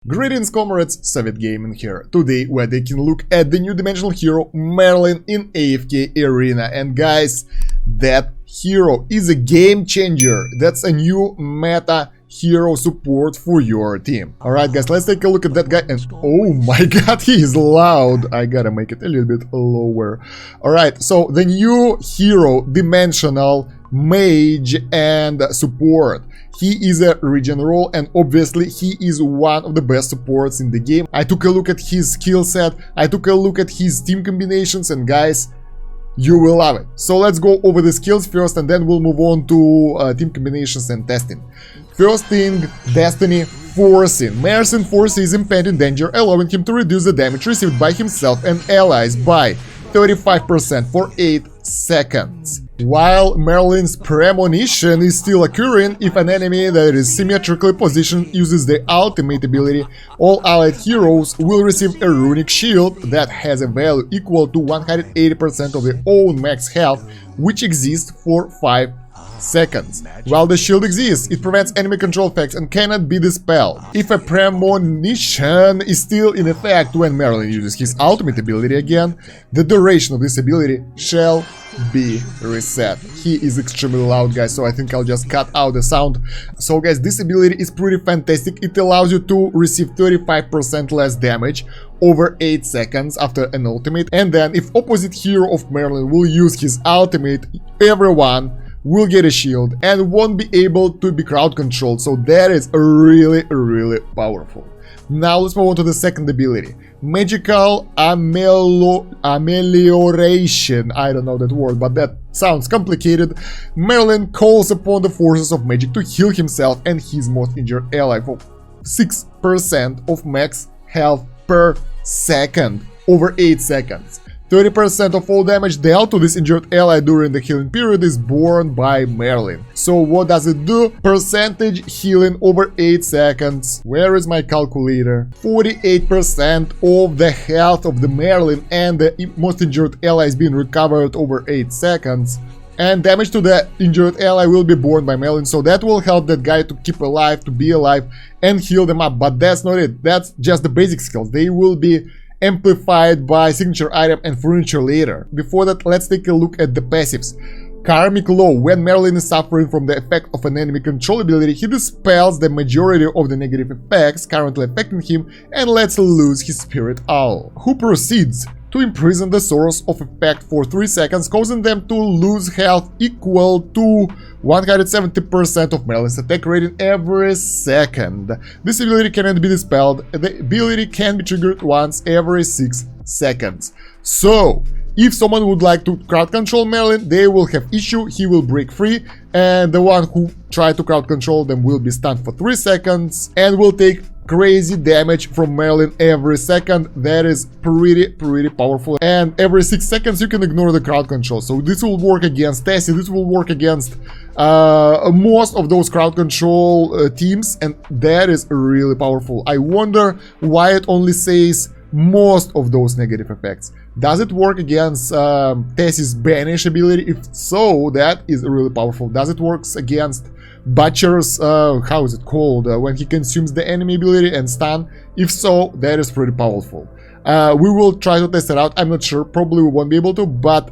Greetings comrades, Soviet Gaming here. Today we're taking a look at the new dimensional hero Merlin in AFK Arena. And guys, that hero is a game changer. That's a new meta hero support for your team. Alright guys, let's take a look at that guy. And oh my god, he is loud. I gotta make it a little bit lower. Alright, so the new hero, Dimensional Mage and support. He is a regen role and obviously he is one of the best supports in the game. I took a look at his skill set, I took a look at his team combinations, and guys, you will love it. So let's go over the skills first and then we'll move on to team combinations and testing. First thing, Destiny Forcing. Merlin Forcing is impending danger, allowing him to reduce the damage received by himself and allies by 35% for 8 seconds. While Merlin's premonition is still occurring, if an enemy that is symmetrically positioned uses the ultimate ability, all allied heroes will receive a runic shield that has a value equal to 180% of their own max health, which exists for 5 seconds. While the shield exists, it prevents enemy control effects and cannot be dispelled. If a premonition is still in effect when Merlin uses his ultimate ability again, the duration of this ability shall be reset. He is extremely loud, guys, so I think I'll just cut out the sound. So guys, this ability is pretty fantastic. It allows you to receive 35% less damage over 8 seconds after an ultimate, and then if opposite hero of Merlin will use his ultimate, everyone will get a shield and won't be able to be crowd controlled. So that is really powerful. Now let's move on to the second ability, Magical Amelioration. I don't know that word, but that sounds complicated. Merlin calls upon the forces of magic to heal himself and his most injured ally for 6% of max health per second over 8 seconds. 30% of all damage dealt to this injured ally during the healing period is borne by Merlin. So what does it do? Percentage healing over 8 seconds. Where is my calculator? 48% of the health of the Merlin and the most injured ally is being recovered over 8 seconds. And damage to the injured ally will be borne by Merlin, so that will help that guy to keep alive, to be alive, and heal them up. But that's not it. That's just the basic skills. They will be amplified by signature item and furniture later. Before that, let's take a look at the passives. Karmic Law. When Merlin is suffering from the effect of an enemy control ability, he dispels the majority of the negative effects currently affecting him and lets loose his spirit owl, who proceeds to imprison the source of effect for 3 seconds, causing them to lose health equal to 170% of Merlin's attack rating every second. This ability cannot be dispelled. The ability can be triggered once every 6 seconds. So, if someone would like to crowd control Merlin, they will have issue, he will break free, and the one who tried to crowd control them will be stunned for 3 seconds and will take crazy damage from Merlin every second. That is pretty powerful, and every 6 seconds you can ignore the crowd control. So this will work against Tessie, this will work against most of those crowd control teams, and that is really powerful. I wonder why it only says most of those negative effects. Does it work against Tessie's banish ability? If so, that is really powerful. Does it work against Butcher's, how is it called, when he consumes the enemy ability and stun? If so, that is pretty powerful. We will try to test it out. I'm not sure, probably we won't be able to, but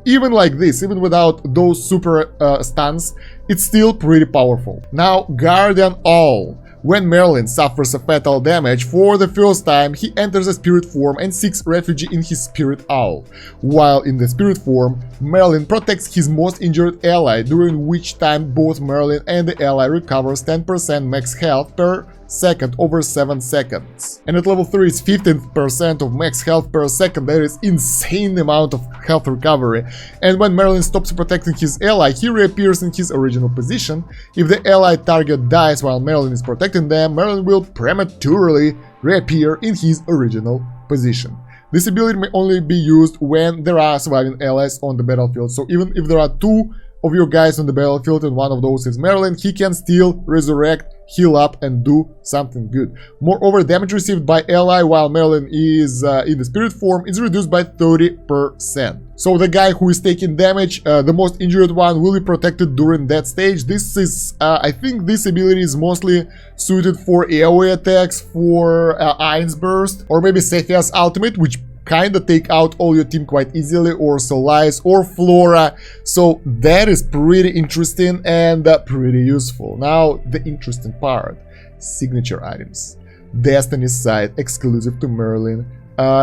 even like this, even without those super stuns, it's still pretty powerful. Now, Guardian Owl. When Merlin suffers a fatal damage for the first time, he enters a spirit form and seeks refuge in his spirit owl. While in the spirit form, Merlin protects his most injured ally, during which time both Merlin and the ally recovers 10% max health per second over 7 seconds. And at level 3 it's 15% of max health per second. That is insane amount of health recovery. And when Merlin stops protecting his ally, he reappears in his original position. If the allied target dies while Merlin is protecting them, Merlin will prematurely reappear in his original position. This ability may only be used when there are surviving allies on the battlefield. So even if there are 2 of your guys on the battlefield, and one of those is Merlin, he can still resurrect, heal up, and do something good. Moreover, damage received by ally while Merlin is in the spirit form is reduced by 30%. So the guy who is taking damage, the most injured one, will be protected during that stage. This is, I think this ability is mostly suited for AoE attacks, for Ainz burst, or maybe Sephia's ultimate, which kinda take out all your team quite easily, or Solis or Flora. So that is pretty interesting and pretty useful. Now the interesting part, signature items. Destiny's Sight, exclusive to Merlin.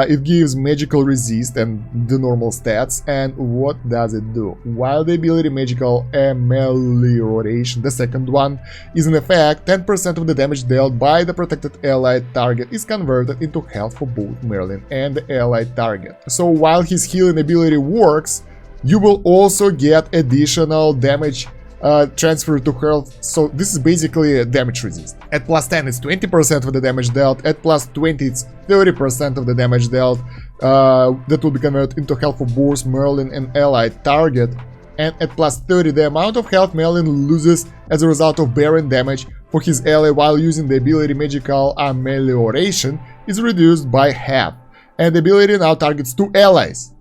It gives magical resist and the normal stats. And what does it do? While the ability magical amelioration, the second one, is in effect, 10% of the damage dealt by the protected allied target is converted into health for both Merlin and the allied target. So while his healing ability works, you will also get additional damage transfer to health. So this is basically a damage resist. At plus 10 it's 20% of the damage dealt, at plus 20 it's 30% of the damage dealt. That will be converted into health for both Merlin and allied target. And at plus 30 the amount of health Merlin loses as a result of bearing damage for his ally while using the ability magical amelioration is reduced by half. And the ability now targets 2 allies.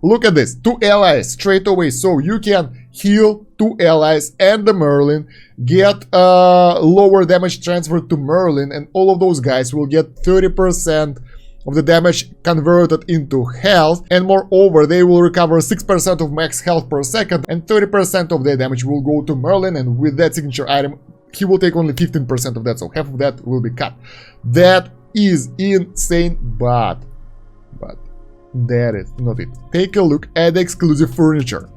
Look at this, 2 allies straight away, so you can heal 2 allies and the Merlin, get lower damage transferred to Merlin, and all of those guys will get 30% of the damage converted into health, and moreover they will recover 6% of max health per second, and 30% of their damage will go to Merlin, and with that signature item he will take only 15% of that, so half of that will be cut. That is insane, but that is not it. Take a look at the exclusive furniture.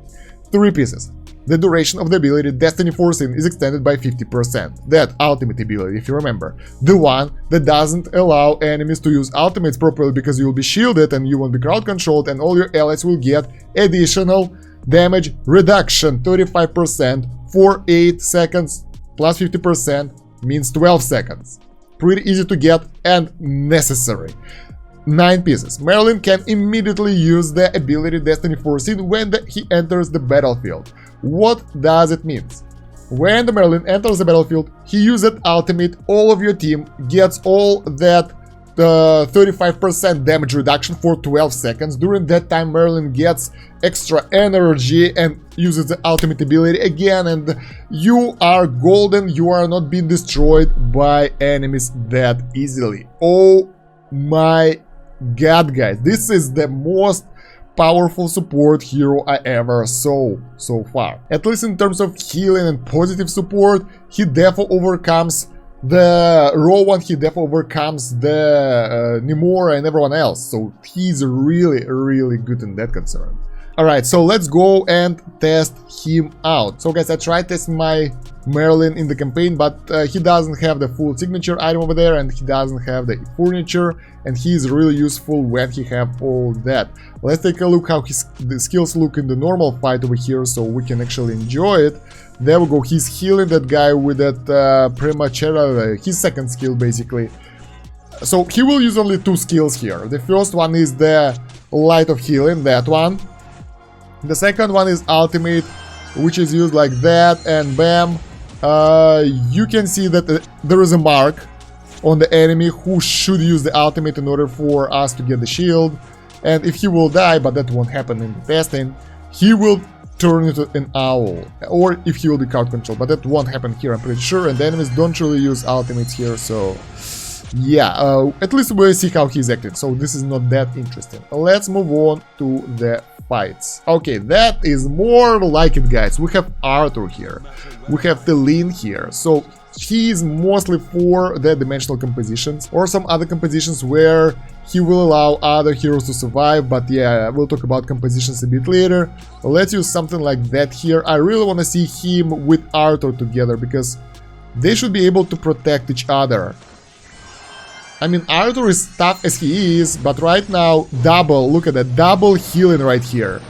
3 pieces. The duration of the ability Destiny Foreseen is extended by 50%. That ultimate ability, if you remember. The one that doesn't allow enemies to use ultimates properly because you will be shielded and you won't be crowd controlled, and all your allies will get additional damage reduction, 35% for 8 seconds plus 50% means 12 seconds. Pretty easy to get and necessary. 9 pieces. Merlin can immediately use the ability Destiny Foreseen when he enters the battlefield. What does it mean? When the Merlin enters the battlefield, he uses ultimate, all of your team gets all that 35% damage reduction for 12 seconds. During that time, Merlin gets extra energy and uses the ultimate ability again, and you are golden, you are not being destroyed by enemies that easily. Oh my god, guys, this is the most powerful support hero I ever saw so far. At least in terms of healing and positive support, he definitely overcomes the raw one, he definitely overcomes the Nimora and everyone else, so he's really good in that concern. Alright, so let's go and test him out. So guys, I tried testing my Merlin in the campaign, but he doesn't have the full signature item over there, and he doesn't have the furniture, and he's really useful when he have all that. Let's take a look how the skills look in the normal fight over here, so we can actually enjoy it. There we go, he's healing that guy with that Primachera, his second skill basically. So he will use only 2 skills here. The first one is the Light of Healing, that one. The second one is ultimate, which is used like that, and bam, you can see that there is a mark on the enemy who should use the ultimate in order for us to get the shield, and if he will die, but that won't happen in the testing, he will turn into an owl, or if he will be crowd control, but that won't happen here, I'm pretty sure, and the enemies don't really use ultimates here, so yeah, at least we'll see how he's acting, so this is not that interesting. Let's move on to the fights. Okay, that is more like it, guys. We have Arthur here, we have Telin here, so he is mostly for the dimensional compositions or some other compositions where he will allow other heroes to survive, but yeah, we'll talk about compositions a bit later. Let's use something like that here. I really want to see him with Arthur together because they should be able to protect each other. I mean, Arthur is tough as he is, but right now, look at that, double healing right here.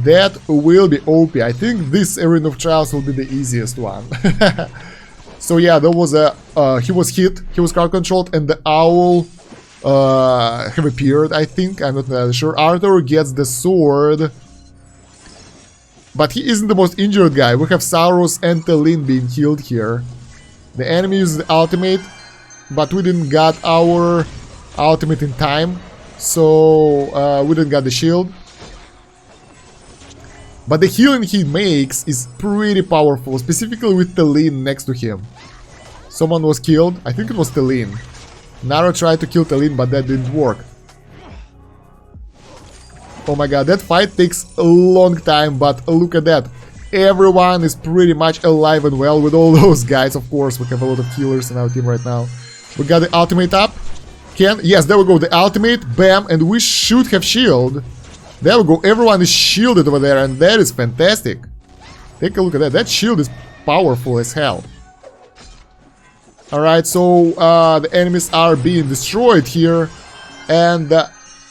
That will be OP. I think this Arena of Trials will be the easiest one. So yeah, there was a, he was hit, he was crowd controlled, and the owl have appeared, I think, I'm not really sure. Arthur gets the sword. But he isn't the most injured guy. We have Saurus and Telin being healed here. The enemy uses the ultimate, but we didn't got our ultimate in time, so we didn't got the shield. But the healing he makes is pretty powerful, specifically with Telin next to him. Someone was killed. I think it was Telin. Naro tried to kill Telin, but that didn't work. Oh my god, that fight takes a long time, but look at that. Everyone is pretty much alive and well with all those guys. Of course, we have a lot of healers in our team right now. We got the ultimate up. Yes, there we go, the ultimate. Bam, and we should have shield. There we go, everyone is shielded over there, and that is fantastic. Take a look at that. That shield is powerful as hell. Alright, so the enemies are being destroyed here. And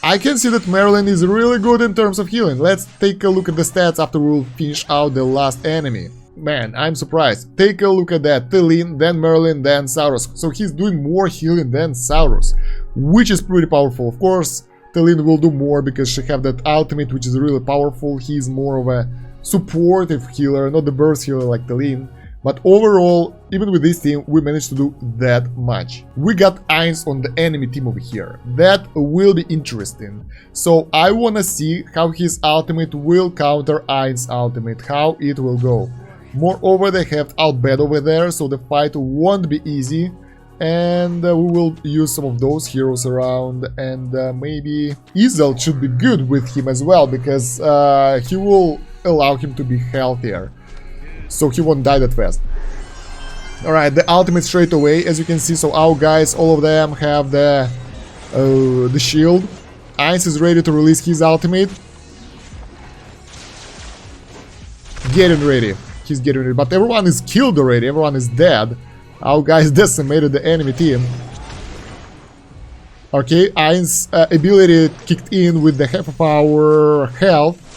I can see that Merlin is really good in terms of healing. Let's take a look at the stats after we'll finish out the last enemy. Man, I'm surprised. Take a look at that. Telin, then Merlin, then Saurus. So he's doing more healing than Saurus, which is pretty powerful. Of course, Telin will do more because she have that ultimate, which is really powerful. He's more of a supportive healer, not the burst healer like Telin. But overall, even with this team, we managed to do that much. We got Ainz on the enemy team over here. That will be interesting. So I wanna see how his ultimate will counter Ainz ultimate, how it will go. Moreover, they have Albed over there, so the fight won't be easy. And we will use some of those heroes around, and maybe Izel should be good with him as well, because he will allow him to be healthier. So he won't die that fast. Alright, the ultimate straight away, as you can see. So our guys, all of them have the shield. Ainz is ready to release his ultimate. Getting ready. He's getting ready. But everyone is killed already. Everyone is dead. Our guys decimated the enemy team. Okay, Ainz ability kicked in with the half of our health.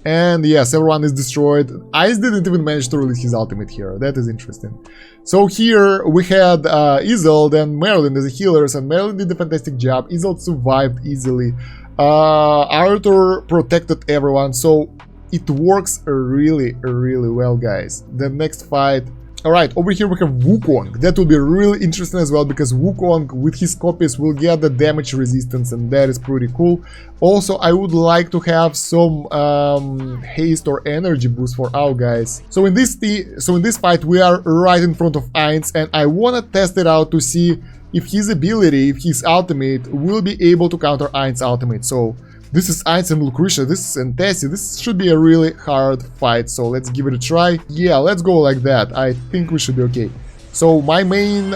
And yes, everyone is destroyed. Ainz didn't even manage to release his ultimate here. That is interesting. So here we had Izel, then Merlin as the healers, and Merlin did a fantastic job. Izel survived easily. Arthur protected everyone, so it works really well, guys. The next fight. Alright, over here we have Wukong. That will be really interesting as well, because Wukong with his copies will get the damage resistance, and that is pretty cool. Also, I would like to have some haste or energy boost for our guys. So in this fight we are right in front of Ainz, and I wanna test it out to see if his ability, if his ultimate will be able to counter Ainz ultimate. So this is Ainz and Lucretia, this is Entesi, this should be a really hard fight, so let's give it a try. Yeah, let's go like that, I think we should be okay. So my main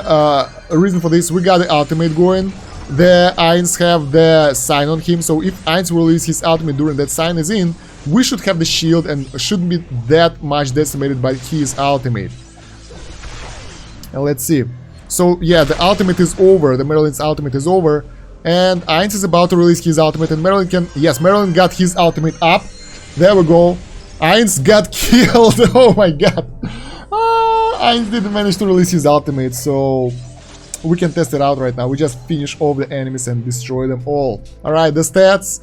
reason for this, we got the ultimate going, the Ainz have the sign on him, so if Ainz release his ultimate during that sign is in, we should have the shield and shouldn't be that much decimated by his ultimate. And let's see. So yeah, the ultimate is over, the Merlin's ultimate is over. And Ainz is about to release his ultimate, and Merlin can... Yes, Merlin got his ultimate up. There we go. Ainz got killed. Oh my god. Ainz didn't manage to release his ultimate, so we can test it out right now. We just finish all the enemies and destroy them all. Alright, the stats.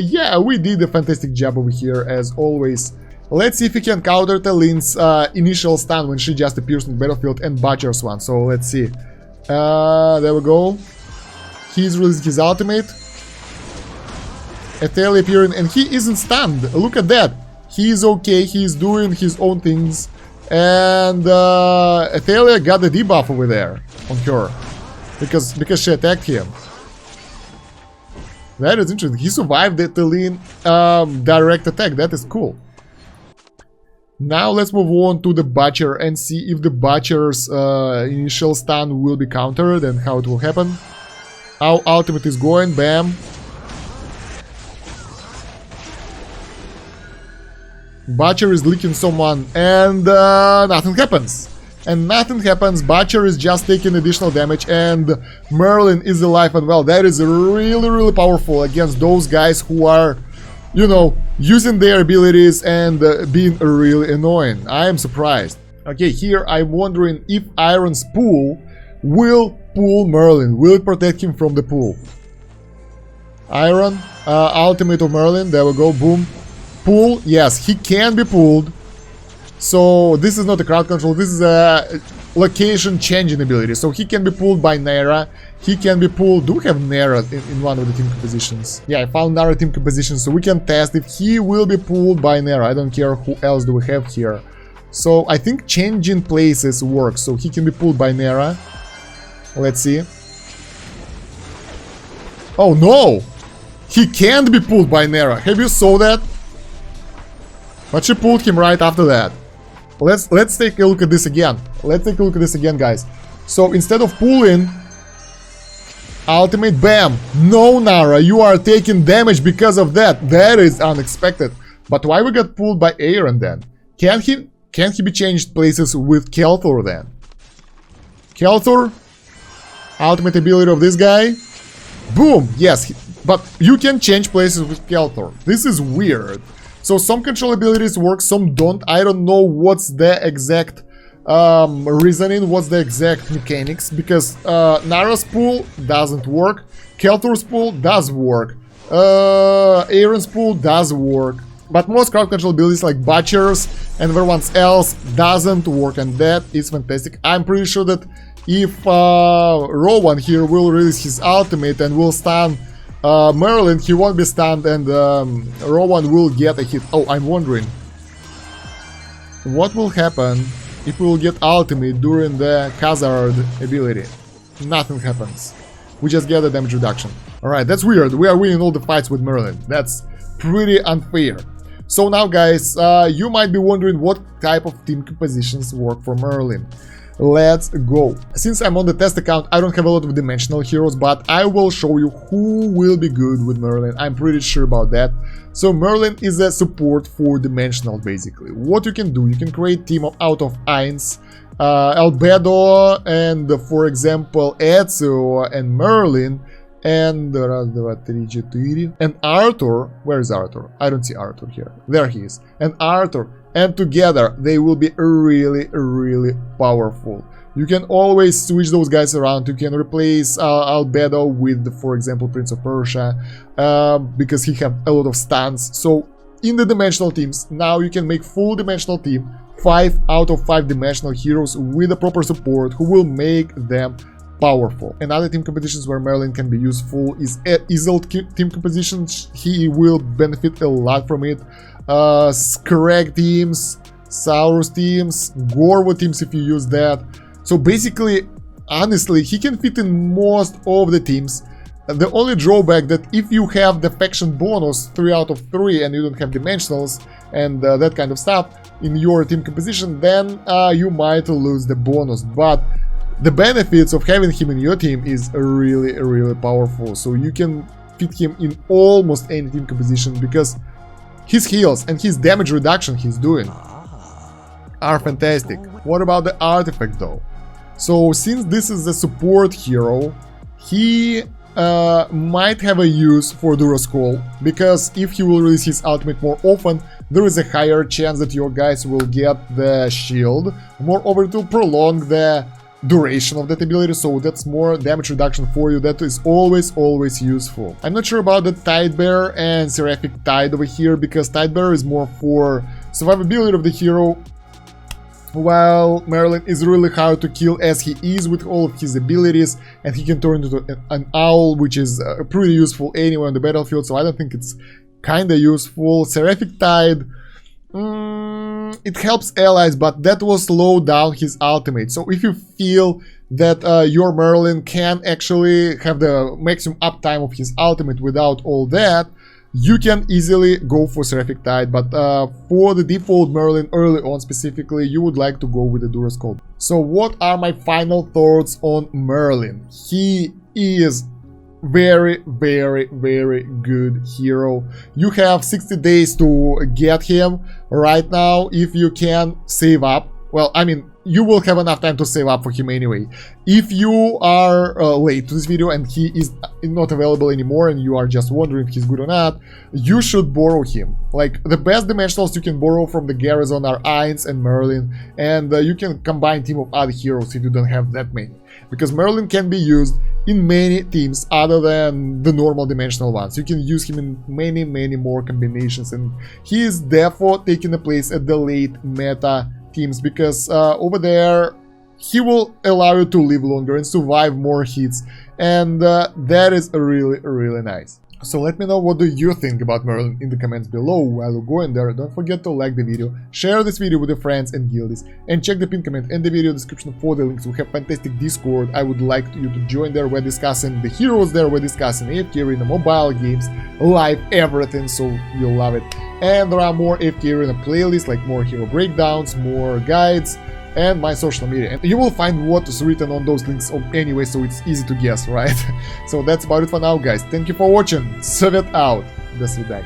Yeah, we did a fantastic job over here, as always. Let's see if we can counter Telin's initial stun when she just appears on the battlefield, and Butcher's one. So let's see. There we go. He's released his ultimate. Athalia appearing, and he isn't stunned. Look at that. He's okay. He's doing his own things. And Athalia got the debuff over there on her because she attacked him. That is interesting. He survived the Telin direct attack. That is cool. Now let's move on to the Butcher and see if the Butcher's initial stun will be countered and how it will happen. Our ultimate is going, bam. Butcher is licking someone, and nothing happens. And nothing happens, Butcher is just taking additional damage, and Merlin is alive and well. That is really powerful against those guys who are, you know, using their abilities and being really annoying. I am surprised. Okay, here I'm wondering if Iron's pool will pull Merlin. Will it protect him from the pool? Iron, ultimate of Merlin, there we go, boom. Pull, yes, he can be pulled. So this is not a crowd control, this is a location changing ability. So he can be pulled by Naira. He can be pulled. Do we have Naira in one of the team compositions? Yeah, I found Naira team composition, so we can test if he will be pulled by Naira. I don't care who else do we have here. So I think changing places works. So he can be pulled by Naira. Let's see. Oh no! He can't be pulled by Naira. Have you saw that? But she pulled him right after that. Let's take a look at this again. Let's take a look at this again, guys. So instead of pulling, ultimate, bam! No, Nara, you are taking damage because of that. That is unexpected. But why we got pulled by Aaron then? Can't he be changed places with Kelthor then? Kelthor, ultimate ability of this guy. Boom! Yes, but you can change places with Kelthor. This is weird. So some control abilities work, some don't. I don't know what's the exact reasoning, what's the exact mechanics, because Nara's pull doesn't work, Kelthor's pull does work, Aaron's pull does work, but most crowd control abilities like Butchers and everyone else doesn't work, and that is fantastic. I'm pretty sure that if Rowan here will release his ultimate and will stun Merlin, he won't be stunned and Rowan will get a hit. Oh, I'm wondering what will happen if we will get ultimate during the Khazard ability. Nothing happens. We just get a damage reduction. Alright, that's weird. We are winning all the fights with Merlin. That's pretty unfair. So now, guys, you might be wondering what type of team compositions work for Merlin. Let's go. Since I'm on the test account, I don't have a lot of dimensional heroes, but I will show you who will be good with Merlin. I'm pretty sure about that. So Merlin is a support for dimensional, basically. What you can do, you can create team out of Ainz, Albedo, and for example Ezio and Merlin, and Arthur. Where is Arthur? I don't see Arthur here. There he is. And Arthur. And together they will be really, really powerful. You can always switch those guys around. You can replace Albedo with, for example, Prince of Persia, because he have a lot of stuns. So in the dimensional teams, now you can make full dimensional team, 5 out of 5 dimensional heroes with a proper support who will make them powerful. Another team competitions where Merlin can be useful is Isolde team compositions. He will benefit a lot from it. Skreg teams, Saurus teams, Gorvo teams if you use that. So basically, honestly, he can fit in most of the teams. The only drawback that if you have the faction bonus 3 out of 3 and you don't have dimensionals and that kind of stuff in your team composition, then you might lose the bonus. But the benefits of having him in your team is really, really powerful. So you can fit him in almost any team composition because his heals and his damage reduction he's doing are fantastic. What about the artifact though? So since this is a support hero, he might have a use for Duraskull, because if he will release his ultimate more often, there is a higher chance that your guys will get the shield. Moreover, to prolong the duration of that ability, so that's more damage reduction for you. That is always useful. I'm not sure about the Tidebearer and Seraphic Tide over here, because Tidebearer is more for survivability of the hero, while Merlin is really hard to kill as he is with all of his abilities, and he can turn into an owl, which is pretty useful anywhere on the battlefield, so I don't think it's kinda useful. Seraphic Tide, it helps allies, but that will slow down his ultimate. So if you feel that your Merlin can actually have the maximum uptime of his ultimate without all that, you can easily go for Seraphic Tide, but for the default Merlin early on specifically, you would like to go with the Duraskull. So what are my final thoughts on Merlin? He is very good hero. You have 60 days to get him right now if you can save up. Well, I mean, you will have enough time to save up for him anyway. If you are late to this video and he is not available anymore and you are just wondering if he's good or not, you should borrow him. Like, the best dimensionals you can borrow from the garrison are Ainz and Merlin, and you can combine team of other heroes if you don't have that many. Because Merlin can be used in many teams other than the normal dimensional ones. You can use him in many more combinations, and he is therefore taking a place at the late meta teams, because over there he will allow you to live longer and survive more hits, and that is really nice. So let me know what do you think about Merlin in the comments below. While you go in there, don't forget to like the video, share this video with your friends and guildies, and check the pinned comment and the video description for the links. We have fantastic Discord. I would like you to join there. We're discussing the heroes there, we're discussing AFK Arena, mobile games, live, everything, so you'll love it. And there are more AFK Arena playlists, like more hero breakdowns, more guides, and my social media. And you will find what is written on those links anyway, so it's easy to guess, right? So that's about it for now, guys. Thank you for watching. Soviet out. До свидания.